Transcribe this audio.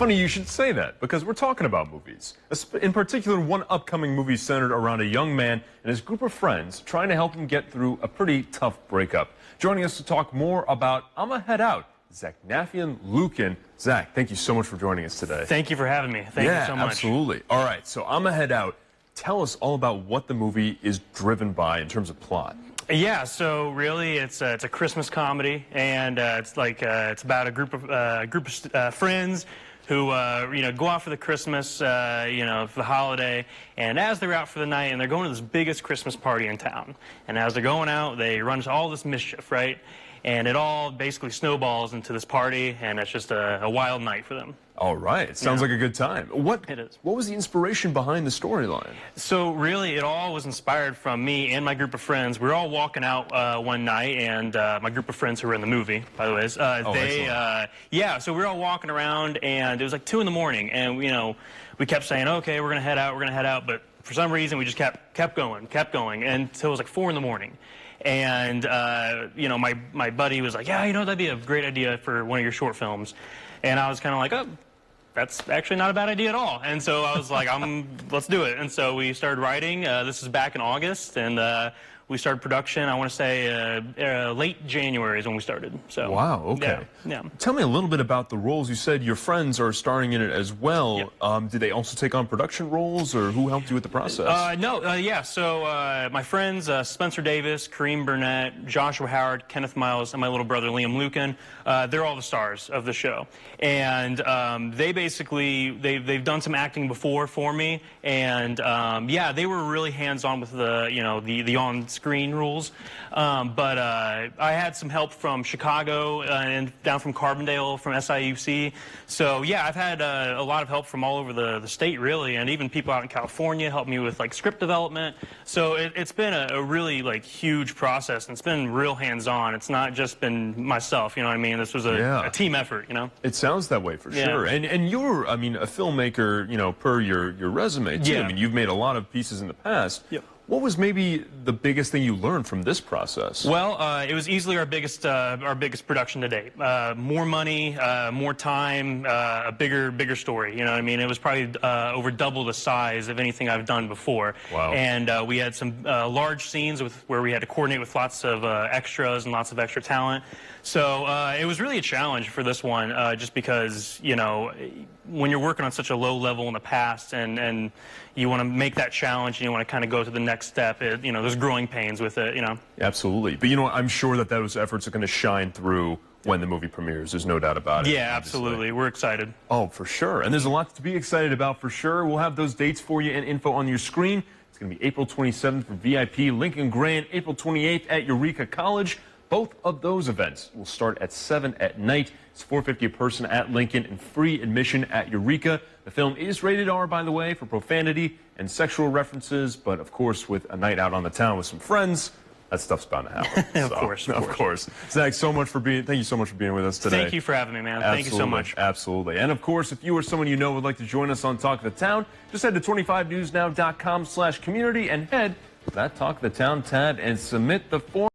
Funny you should say that, because we're talking about movies. In particular, one upcoming movie centered around a young man and his group of friends trying to help him get through a pretty tough breakup. Joining us to talk more about I'ma Head Out, Town-Zaknafein Luken. Zach, thank you so much for joining us today. Thank you for having me. Thank you so much. Absolutely. All right, so I'ma Head Out. Tell us all about what the movie is driven by in terms of plot. Yeah, so really it's a Christmas comedy, and it's about a group of friends who go out for the Christmas for the holiday, and as they're out for the night, and they're going to this biggest Christmas party in town, and as they're going out, they run into all this mischief, right? And it all basically snowballs into this party, and it's just a wild night for them. All right. It sounds like a good time. It is. What was the inspiration behind the storyline? So really, it all was inspired from me and my group of friends. We were all walking out one night, and my group of friends who were in the movie, by the way, so we were all walking around, and it was like 2 in the morning, and we kept saying, okay, we're gonna head out, but for some reason we just kept going, until it was like 4 in the morning. And my buddy was like, yeah, that'd be a great idea for one of your short films. And I was kind of like, oh, that's actually not a bad idea at all. And so I was like, let's do it. And so we started writing. This is back in August, and we started production, I want to say late January is when we started. So wow, okay. Yeah. Tell me a little bit about the roles. You said your friends are starring in it as well. Yep. Did they also take on production roles, or who helped you with the process? So my friends, Spencer Davis, Kareem Burnett, Joshua Howard, Kenneth Miles, and my little brother Liam Luken, they're all the stars of the show. And they've done some acting before for me, and they were really hands-on with the on-screen rules, but I had some help from Chicago and down from Carbondale from SIUC. So yeah, I've had a lot of help from all over the state, really, and even people out in California helped me with script development. So it's been a really huge process, and it's been real hands-on. It's not just been myself, you know what I mean? This was a team effort, It sounds that way for sure. And you're, a filmmaker, per your resume too. Yeah. You've made a lot of pieces in the past. Yep. What was maybe the biggest thing you learned from this process? Well, it was easily our biggest production to date. More money, more time, a bigger story. You know what I mean? It was probably over double the size of anything I've done before. Wow. And we had some large scenes where we had to coordinate with lots of extras and lots of extra talent. So it was really a challenge for this one, just because when you're working on such a low level in the past, and you want to make that challenge, and you want to kind of go to the next step, there's growing pains with it, Absolutely. But I'm sure that those efforts are going to shine through when the movie premieres. There's no doubt about it. Yeah, absolutely. We're excited. Oh, for sure. And there's a lot to be excited about for sure. We'll have those dates for you and info on your screen. It's going to be April 27th for VIP Lincoln Grand, April 28th at Eureka College. Both of those events will start at 7 at night. It's $4.50 a person at Lincoln and free admission at Eureka. The film is rated R, by the way, for profanity and sexual references, but of course, with a night out on the town with some friends, that stuff's bound to happen. Of course. Zach, thank you so much for being with us today. Thank you for having me, man. Absolutely, thank you so much. Absolutely. And of course, if you or someone you know would like to join us on Talk of the Town, just head to 25newsnow.com/community and head to that Talk of the Town tab and submit the form.